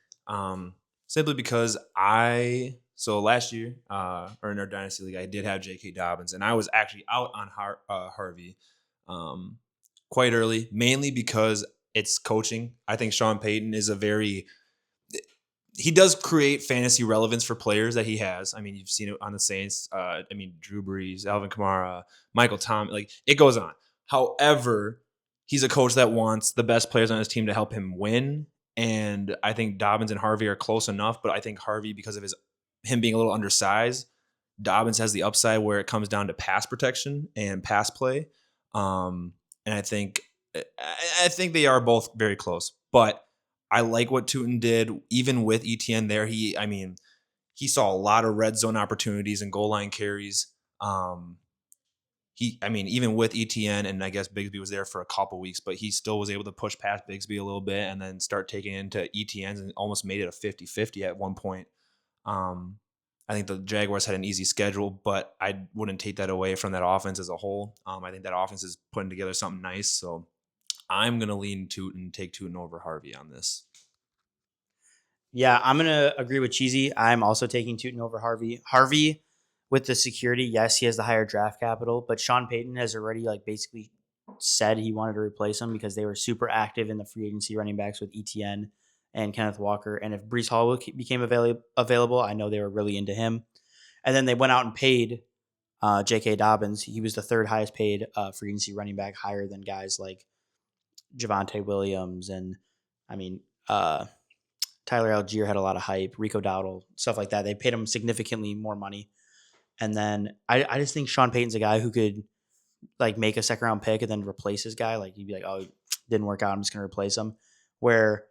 simply because So last year, or in our Dynasty League, I did have J.K. Dobbins, and I was actually out on Harvey quite early, mainly because it's coaching. I think Sean Payton is he does create fantasy relevance for players that he has. I mean, you've seen it on the Saints. Drew Brees, Alvin Kamara, Michael Thomas, like it goes on. However, he's a coach that wants the best players on his team to help him win. And I think Dobbins and Harvey are close enough, but I think Harvey, because of him being a little undersized, Dobbins has the upside where it comes down to pass protection and pass play. And I think they are both very close, but I like what Tootin did, even with ETN there. He saw a lot of red zone opportunities and goal line carries. Even with ETN, and I guess Bigsby was there for a couple weeks, but he still was able to push past Bigsby a little bit and then start taking into ETNs and almost made it a 50-50 at one point. I think the Jaguars had an easy schedule, but I wouldn't take that away from that offense as a whole. I think that offense is putting together something nice. So I'm going to lean Tootin, take Tootin over Harvey on this. Yeah, I'm going to agree with Cheesy. I'm also taking Tootin over Harvey. Harvey, with the security, yes, he has the higher draft capital, but Sean Payton has already basically said he wanted to replace him because they were super active in the free agency running backs with ETN and Kenneth Walker. And if Breece Hall became available, I know they were really into him. And then they went out and paid J.K. Dobbins. He was the third highest paid free agency running back, higher than guys like Javonte Williams. And, Tyler Algier had a lot of hype, Rico Dowdle, stuff like that. They paid him significantly more money. And then I just think Sean Payton's a guy who could make a second round pick and then replace his guy. He'd be like, oh, it didn't work out, I'm just going to replace him. Where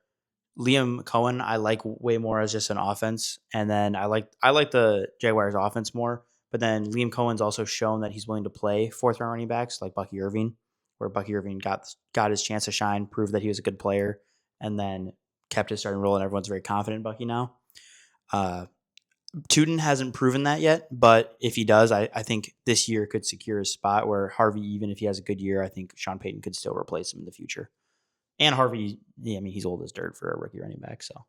Liam Cohen, I like way more as just an offense. And then I like the Jaguars offense more. But then Liam Cohen's also shown that he's willing to play fourth round running backs like Bucky Irving, where Bucky Irving got his chance to shine, proved that he was a good player, and then kept his starting role, and everyone's very confident in Bucky now. Tootin hasn't proven that yet, but if he does, I think this year could secure a spot where Harvey, even if he has a good year, I think Sean Payton could still replace him in the future. And Harvey, yeah, I mean, he's old as dirt for a rookie running back, so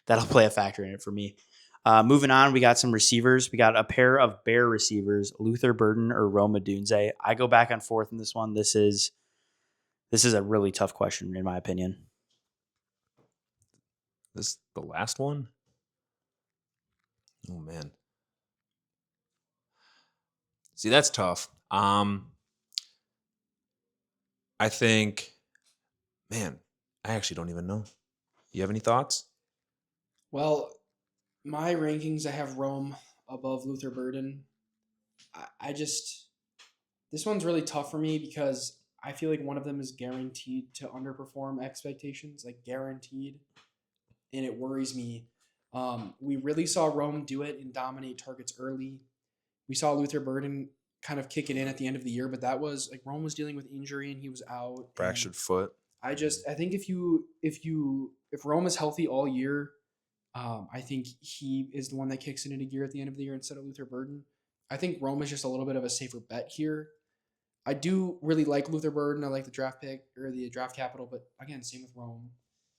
that'll play a factor in it for me. Moving on, we got some receivers. We got a pair of Bear receivers, Luther Burden or Rome Odunze. I go back and forth in this one. This is a really tough question, in my opinion. This is the last one? Oh, man. See, that's tough. I think, man, I actually don't even know. You have any thoughts? Well, my rankings, I have Rome above Luther Burden. This one's really tough for me because I feel like one of them is guaranteed to underperform expectations, like guaranteed. And it worries me. We really saw Rome do it and dominate targets early. We saw Luther Burden kind of kick it in at the end of the year, but that was like Rome was dealing with injury and he was out. Fractured foot. I think if Rome is healthy all year, I think he is the one that kicks it into gear at the end of the year instead of Luther Burden. I think Rome is just a little bit of a safer bet here. I do really like Luther Burden. I like the draft pick or the draft capital, but again, same with Rome.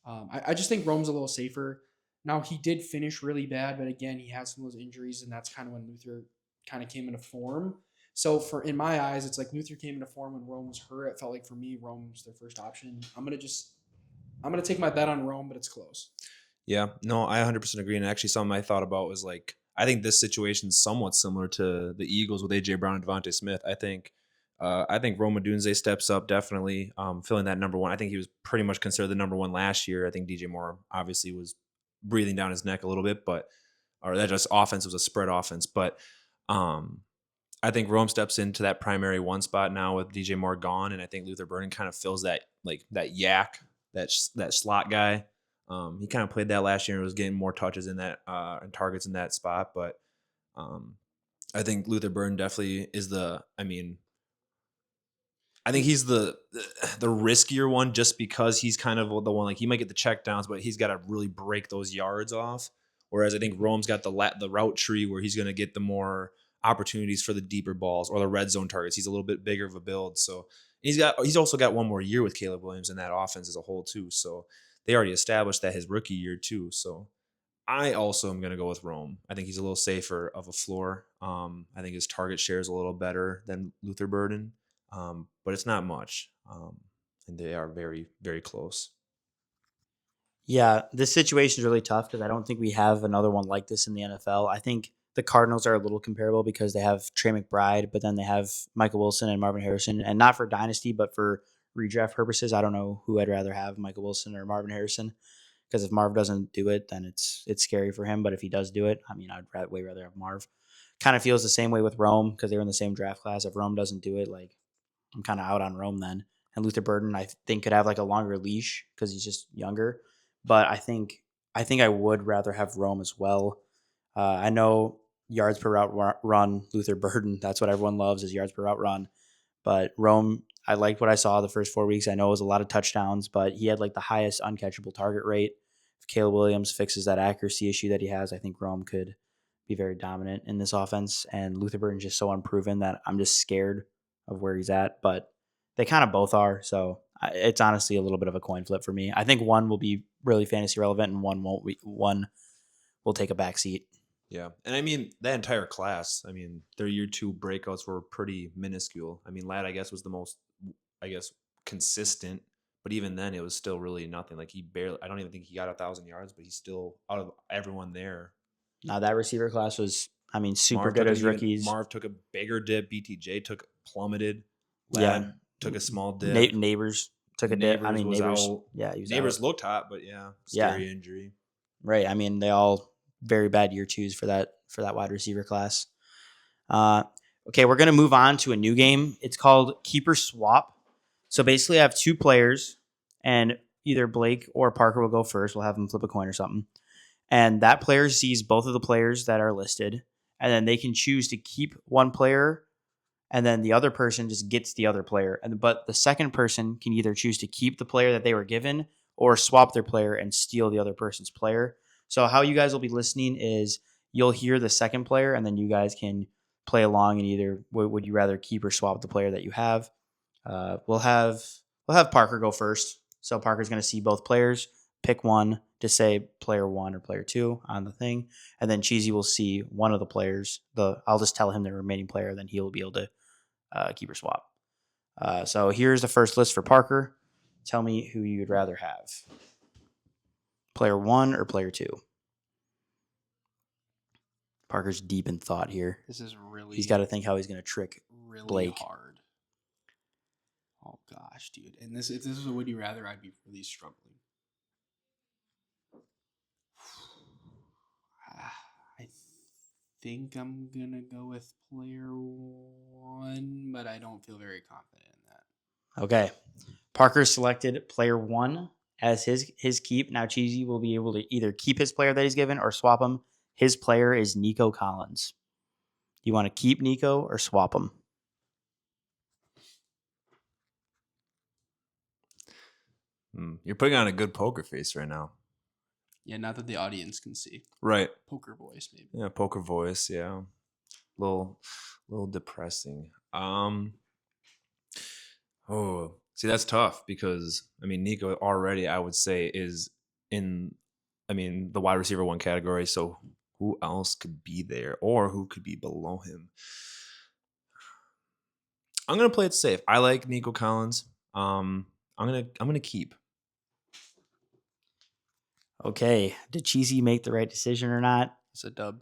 I just think Rome's a little safer. Now, he did finish really bad, but again, he had some of those injuries, and that's kind of when Luther kind of came into form. So in my eyes, it's like Luther came into form when Rome was hurt. It felt like for me, Rome was their first option. I'm gonna take my bet on Rome, but it's close. Yeah, no, I 100% agree. And actually, something I thought about was like, I think this situation is somewhat similar to the Eagles with AJ Brown and Devontae Smith. I think Rome Odunze steps up definitely, filling that number one. I think he was pretty much considered the number one last year. I think DJ Moore obviously was breathing down his neck a little bit, or that just offense was a spread offense. But I think Rome steps into that primary one spot now with DJ Moore gone, and I think Luther Burden kind of fills that yak, that slot guy. He kind of played that last year and was getting more touches in that and targets in that spot. But I think Luther Burden definitely is I think he's the riskier one just because he's kind of the one, like he might get the check downs, but he's got to really break those yards off. Whereas I think Rome's got the route tree where he's going to get the more opportunities for the deeper balls or the red zone targets. He's a little bit bigger of a build. So he's also got one more year with Caleb Williams in that offense as a whole too. So they already established that his rookie year too. So I also am going to go with Rome. I think he's a little safer of a floor. I think his target share is a little better than Luther Burden. But it's not much. And they are very, very close. Yeah, this situation is really tough because I don't think we have another one like this in the NFL. I think the Cardinals are a little comparable because they have Trey McBride, but then they have Michael Wilson and Marvin Harrison. And not for dynasty, but for redraft purposes, I don't know who I'd rather have, Michael Wilson or Marvin Harrison. Because if Marv doesn't do it, then it's scary for him. But if he does do it, I mean, I'd way rather have Marv. Kind of feels the same way with Rome because they were in the same draft class. If Rome doesn't do it, like I'm kind of out on Rome then. And Luther Burden, I think, could have like a longer leash because he's just younger. But I think I would rather have Rome as well. I know yards per route run, Luther Burden, that's what everyone loves is yards per route run. But Rome, I liked what I saw the first 4 weeks. I know it was a lot of touchdowns, but he had like the highest uncatchable target rate. If Caleb Williams fixes that accuracy issue that he has, I think Rome could be very dominant in this offense. And Luther Burden's just so unproven that I'm just scared of where he's at. But they kind of both are. So it's honestly a little bit of a coin flip for me. I think one will be really fantasy relevant and one won't. One will take a back seat. Yeah. And I mean, that entire class, I mean, their year two breakouts were pretty minuscule. I mean, Ladd, I guess, was the most, consistent. But even then, it was still really nothing. Like I don't even think he got 1,000 yards, but he's still out of everyone there. Now that receiver class was, super good as rookies. Marv took a bigger dip. BTJ plummeted. Ladd took a small dip. Neighbors took a dip. Neighbors. Out. Yeah, he was Neighbors out. looked hot, but scary injury. Right. They all very bad year twos for that wide receiver class. Okay, we're gonna move on to a new game. It's called Keeper Swap. So basically, I have two players, and either Blake or Parker will go first. We'll have them flip a coin or something. And that player sees both of the players that are listed, and then they can choose to keep one player, and then the other person just gets the other player. But the second person can either choose to keep the player that they were given or swap their player and steal the other person's player. So how you guys will be listening is You'll hear the second player, and then you guys can play along and either would you rather keep or swap the player that you have. We'll have Parker go first. So Parker's going to see both players, pick one to say player 1 or player 2 on the thing, and then Cheesy will see one of the players. I'll just tell him the remaining player, then he'll be able to keep or swap. So here's the first list for Parker. Tell me who you'd rather have. Player 1 or player 2? Parker's deep in thought here. This is really. He's got to think how he's going to trick really Blake. hard. Oh gosh, dude! And if this was a would you rather, I'd be really struggling. I think I'm gonna go with player 1, but I don't feel very confident in that. Okay. Parker selected player 1 as his keep. Now Cheesy will be able to either keep his player that he's given or swap him. His player is Nico Collins. You want to keep Nico or swap him? You're putting on a good poker face right now. Yeah, not that the audience can see. Right. Poker voice, maybe. Yeah, poker voice. Yeah, little depressing. Oh, see, that's tough because Nico already, I would say, is in the wide receiver 1 category. So who else could be there, or who could be below him? I'm gonna play it safe. I like Nico Collins. I'm gonna keep. Okay. Did Cheesy make the right decision or not? It's a dub.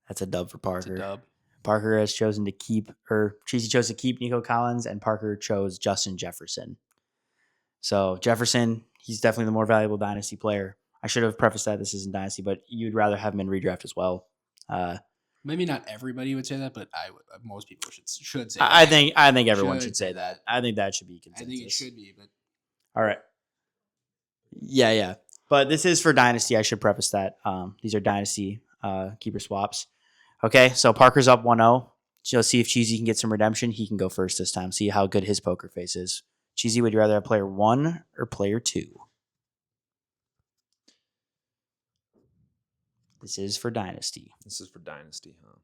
That's a dub for Parker. It's a dub. Parker has chosen to keep, or Cheesy chose to keep Nico Collins, and Parker chose Justin Jefferson. So Jefferson, he's definitely the more valuable dynasty player. I should have prefaced that this isn't dynasty, but you'd rather have him in redraft as well. Maybe not everybody would say that, but most people should say. I that. think everyone should say that. I think that should be consensus. I think it should be, but all right. Yeah. But this is for dynasty. I should preface that. These are dynasty keeper swaps. Okay, so Parker's up 1-0. So see if Cheesy can get some redemption. He can go first this time. See how good his poker face is. Cheesy, would you rather have player 1 or player 2? This is for dynasty. This is for dynasty, huh?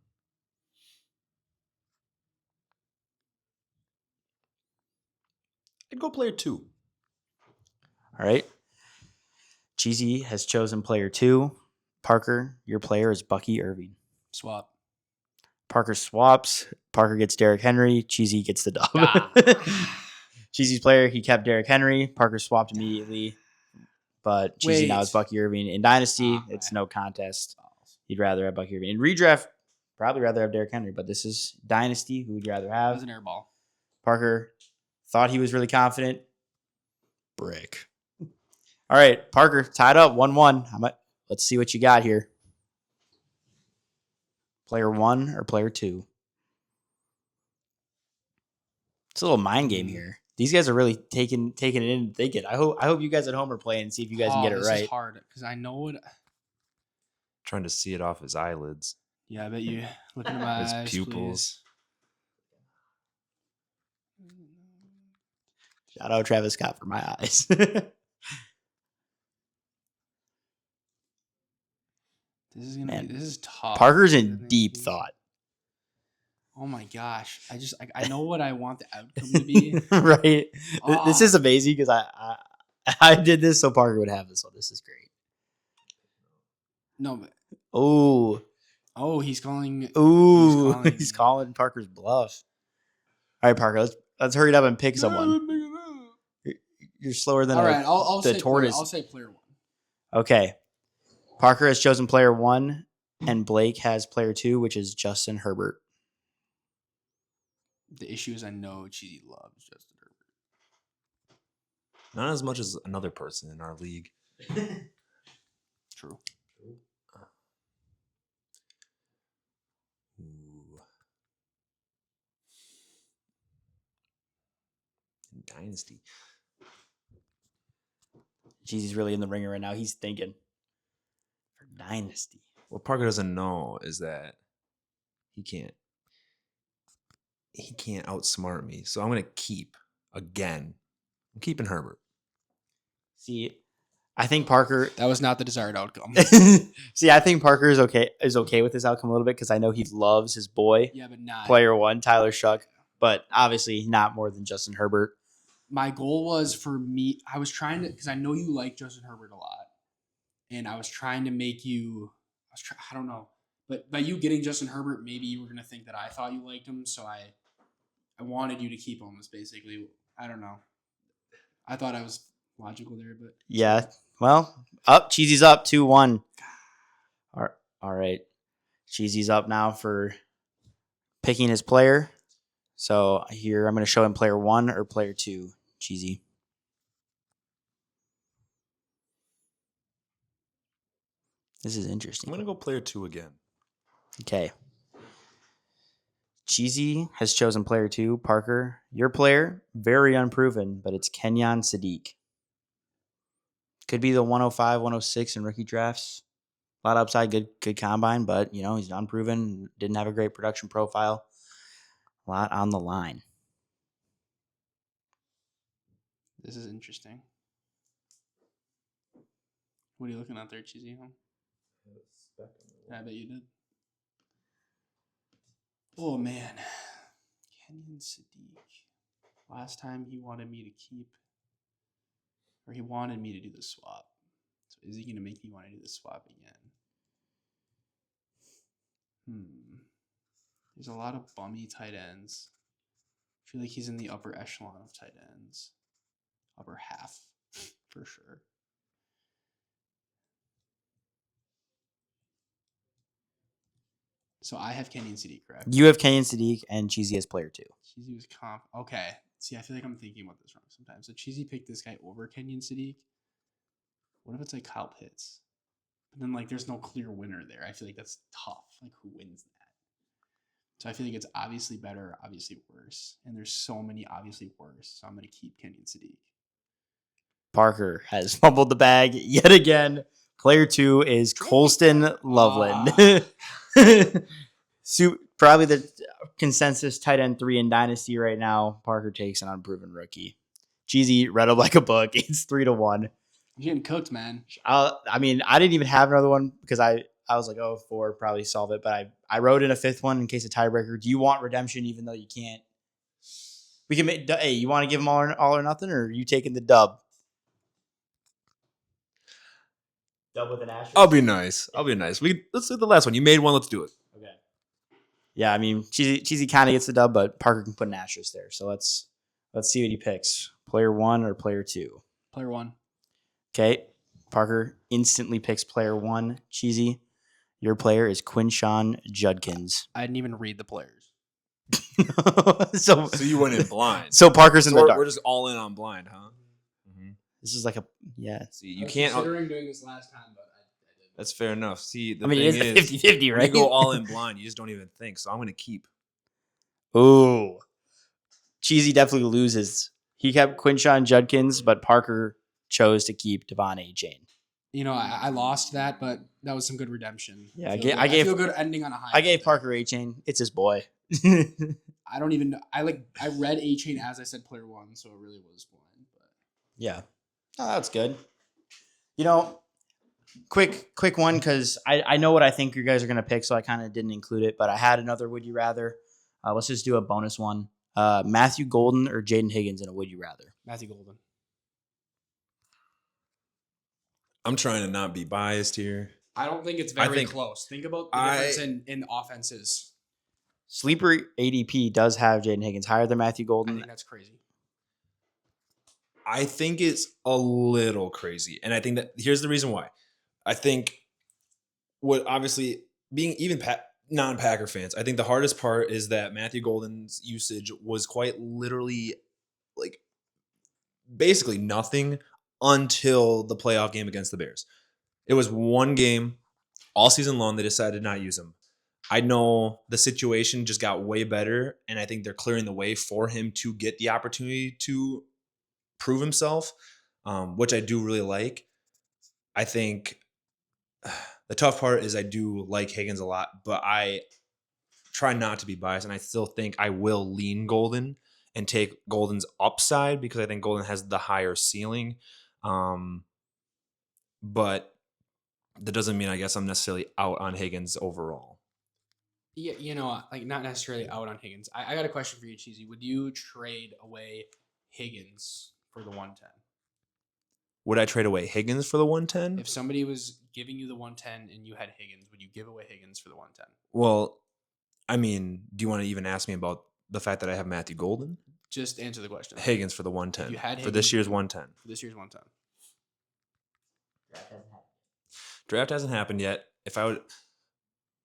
I'd go player 2. All right. Cheesy has chosen player 2. Parker, your player is Bucky Irving. swap. Parker swaps. Parker gets Derrick Henry. Cheesy gets the dub. Cheesy's player, he kept Derrick Henry. Parker swapped immediately. But Cheesy now is Bucky Irving. In Dynasty, it's no contest. He'd rather have Bucky Irving. In Redraft, probably rather have Derrick Henry. But this is Dynasty. Who would you rather It have? was an air ball. Parker thought he was really confident. Brick. All right, Parker, tied up 1-1. Let's see what you got here. Player 1 or player 2? It's a little mind game here. These guys are really taking it in and thinking. I hope you guys at home are playing and see if you guys can get it this right. is hard because I know it. Trying to see it off his eyelids. Yeah, I bet you. Look into my His eyes, pupils. please. Shout out Travis Scott for my eyes. This is tough. Parker's in deep thought. Oh my gosh! I know what I want the outcome to be. Right. This is amazing because I did this so Parker would have this one. This is great. No, but he's calling. He's calling Parker's bluff. All right, Parker, let's hurry it up and pick someone. You're slower than I'll the say tortoise. I'll say player 1. Okay. Parker has chosen player 1, and Blake has player 2, which is Justin Herbert. The issue is I know Cheesy loves Justin Herbert. Not as much as another person in our league. True. Ooh. Dynasty. Cheesy's really in the ringer right now. He's thinking for Dynasty. What Parker doesn't know is that he can't outsmart me. So I'm gonna keep again. I'm keeping Herbert. See, I think Parker. That was not the desired outcome. See, I think Parker is okay with this outcome a little bit because I know he loves his boy, Yeah, but not player one, Tyler Shuck, but obviously not more than Justin Herbert. My goal was for me. I was trying to, because I know you like Justin Herbert a lot, and I was trying to make you. I don't know, but by you getting Justin Herbert, maybe you were gonna think that I thought you liked him, so I wanted you to keep him. Is basically, I don't know. I thought I was logical there, but Yeah. Well, Cheesy's up 2-1. All right. Cheesy's up now for picking his player. So here I'm going to show him player 1 or player 2. Cheesy. This is interesting. I'm going to go player 2 again. Okay. Cheesy has chosen player 2. Parker, your player, very unproven, but it's Kenyon Sadiq. Could be the 105, 106 in rookie drafts. A lot of upside, good combine, but he's unproven. Didn't have a great production profile. A lot on the line. this is interesting. What are you looking at there, Cheesy? I bet you did. Oh man, Kenyon Sadiq. Last time he wanted me to keep, or he wanted me to do the swap. So is he going to make me want to do the swap again? There's a lot of bummy tight ends. I feel like he's in the upper echelon of tight ends. Upper half, for sure. So I have Kenyon Sadiq, correct? You have Kenyon Sadiq and Cheesy as player 2. Cheesy was comp. Okay. See, I feel like I'm thinking about this wrong sometimes. So Cheesy picked this guy over Kenyon Sadiq. What if it's like Kyle Pitts? But then there's no clear winner there. I feel like that's tough. Who wins that? So I feel like it's obviously better, obviously worse. And there's so many obviously worse. So I'm going to keep Kenyon Sadiq. Parker has fumbled the bag yet again. Player 2 is Colston Loveland. Probably the consensus tight end 3 in Dynasty right now. Parker takes an unproven rookie. Cheesy read him like a book. It's 3-1. You're getting cooked, man. I didn't even have another one because I was like, 4, probably solve it. But I wrote in a 5th one in case of tiebreaker. Do you want redemption even though you can't? We can make. Hey, you want to give them all or nothing, or are you taking the dub? Dub with an asterisk. I'll be nice. Let's do the last one. You made one. Let's do it. Okay. Yeah, Cheesy kind of gets the dub, but Parker can put an asterisk there. So let's see what he picks. Player 1 or player 2? Player 1. Okay. Parker instantly picks player 1. Cheesy, your player is Quinshon Judkins. I didn't even read the players. so you went in blind. So Parker's in the dark. We're just all in on blind, huh? This is yeah. See, you can't. Considering doing this last time, but I did. That's fair enough. See, the it is thing a 50-50, right? You go all in blind. You just don't even think. So I'm going to keep. Ooh. Cheesy definitely loses. He kept Quinshon Judkins, but Parker chose to keep Devon A-Chain. I lost that, but that was some good redemption. Yeah, I feel good ending on a high. I gave Parker A-Chain. It's his boy. I don't even know. I read A-Chain as I said player 1, so it really was blind. But yeah. Oh, that's good. Quick one because I know what I think you guys are going to pick, so I kind of didn't include it, but I had another would you rather. Let's just do a bonus one. Matthew Golden or Jaden Higgins in a would you rather? Matthew Golden. I'm trying to not be biased here. I don't think it's very close. Think about the difference in offenses. Sleeper ADP does have Jaden Higgins higher than Matthew I Golden. think that's crazy. I think it's a little crazy. And I think that here's the reason why. I think what obviously being even non-Packer fans, I think the hardest part is that Matthew Golden's usage was quite literally basically nothing until the playoff game against the Bears. It was one game all season long. They decided to not use him. I know the situation just got way better, and I think they're clearing the way for him to get the opportunity to prove himself, which I do really like. I think the tough part is I do like Higgins a lot, but I try not to be biased, and I still think I will lean Golden and take Golden's upside because I think Golden has the higher ceiling. but that doesn't mean I guess I'm necessarily out on Higgins overall. Yeah, like not necessarily out on Higgins. I got a question for you, Cheesy. Would you trade away Higgins for the 110? Would I trade away Higgins for the 110? If somebody was giving you the 110 and you had Higgins, would you give away Higgins for the 110? Well, I mean, do you want to even ask me about the fact that I have Matthew Golden? Just answer the question. Higgins for the 110. You had for this Higgins year's 110. For this year's 110. Draft hasn't happened yet.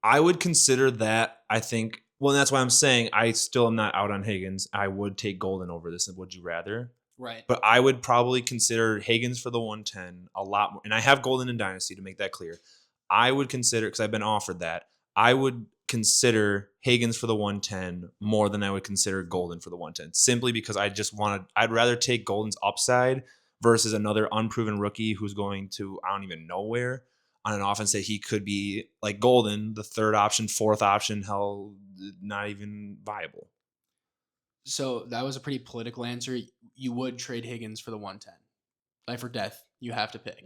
I would consider that. I think. Well, that's why I'm saying I still am not out on Higgins. I would take Golden over this. Would you rather? Right. But I would probably consider Higgins for the 110 a lot more. And I have Golden in Dynasty, to make that clear. I would consider, because I've been offered that, I would consider Higgins for the 110 more than I would consider Golden for the 110. Simply because I'd rather take Golden's upside versus another unproven rookie who's going to, I don't even know where, on an offense that he could be like Golden, the third option, fourth option, hell, not even viable. So that was a pretty political answer. You would trade Higgins for the 110. Life or death, you have to pick.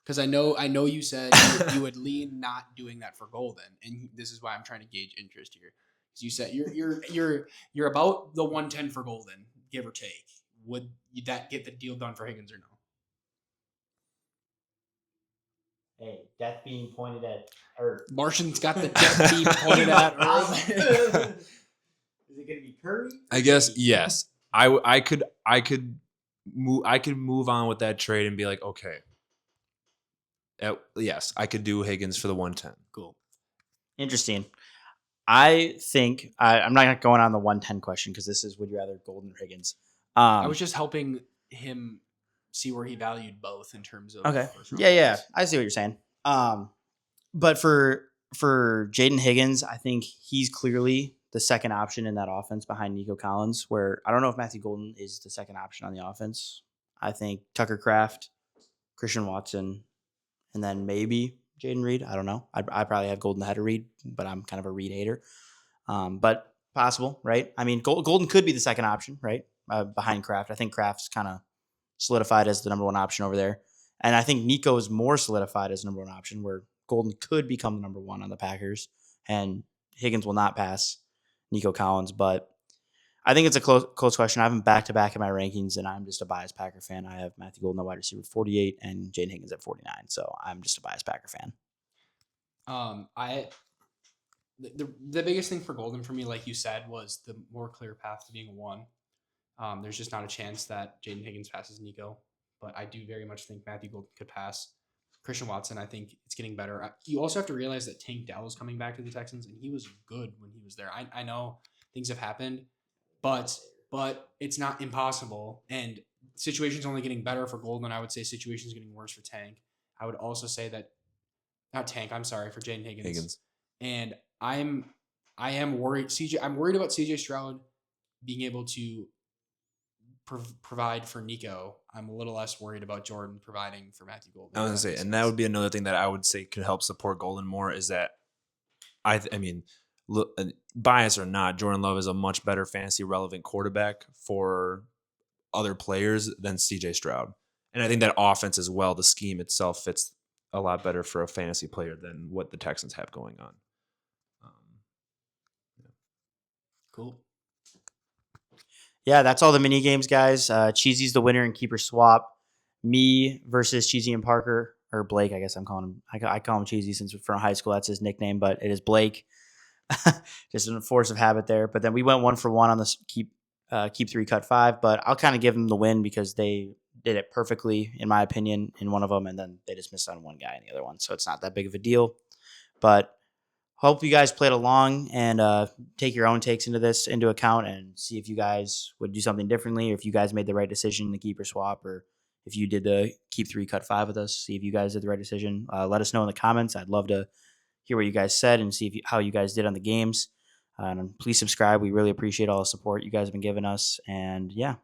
Because I know you said you would lean not doing that for Golden, and this is why I'm trying to gauge interest here. Because you said you're about the 110 for Golden, give or take. Would that get the deal done for Higgins or no? Hey, death being pointed at Earth. Martian's got the death beam pointed at Earth. Is it going to be Curry? I guess yes. I could move on with that trade and be like, okay. Yes, I could do Higgins for the 110. Cool. Interesting. I think I'm not going on the 110 question because this is would you rather Golden or Higgins. I was just helping him see where he valued both in terms of okay. first round Yeah, picks. I see what you're saying. But for Jaden Higgins, I think he's clearly the second option in that offense behind Nico Collins. Where I don't know if Matthew Golden is the second option on the offense. I think Tucker Kraft, Christian Watson, and then maybe Jaden Reed. I don't know. I probably have Golden ahead of Reed, but I'm kind of a Reed hater. But possible, right? I mean, Golden could be the second option, right? Behind Kraft. I think Kraft's kind of solidified as the number one option over there. And I think Nico is more solidified as the number one option, where Golden could become the number one on the Packers, and Higgins will not pass Nico Collins. But I think it's a close question. I have him back-to-back in my rankings, and I'm just a biased Packer fan. I have Matthew Golden, wide receiver, 48, and Jaden Higgins at 49. So I'm just a biased Packer fan. The biggest thing for Golden for me, like you said, was the more clear path to being a one. There's just not a chance that Jaden Higgins passes Nico, but I do very much think Matthew Golden could pass Christian Watson. I think it's getting better. You also have to realize that Tank Dell is coming back to the Texans, and he was good when he was there. I know things have happened, but it's not impossible, and situation's only getting better for Golden. I would say situation's getting worse for Tank. I would also say that not Tank. I'm sorry, for Jaden Higgins. And I am worried. I'm worried about CJ Stroud being able to provide for Nico. I'm a little less worried about Jordan providing for Matthew Golden. I was gonna say, and that would be another thing that I would say could help support Golden more is that I mean, look, bias or not, Jordan Love is a much better fantasy relevant quarterback for other players than CJ Stroud, and I think that offense as well, the scheme itself fits a lot better for a fantasy player than what the Texans have going on. Cool. Yeah, that's all the mini games, guys. Cheesy's the winner in keeper swap. Me versus Cheesy and Parker, or Blake, I guess I'm calling him. I call him Cheesy since we're from high school. That's his nickname, but it is Blake. Just a force of habit there. But then we went 1-for-1 on this keep 3, cut 5. But I'll kind of give them the win because they did it perfectly, in my opinion, in one of them, and then they just missed on one guy in the other one. So it's not that big of a deal. But hope you guys played along and take your own takes into account and see if you guys would do something differently, or if you guys made the right decision in the keeper swap, or if you did the keep 3, cut 5 with us. See if you guys did the right decision. Let us know in the comments. I'd love to hear what you guys said and see how you guys did on the games. And please subscribe. We really appreciate all the support you guys have been giving us. And yeah,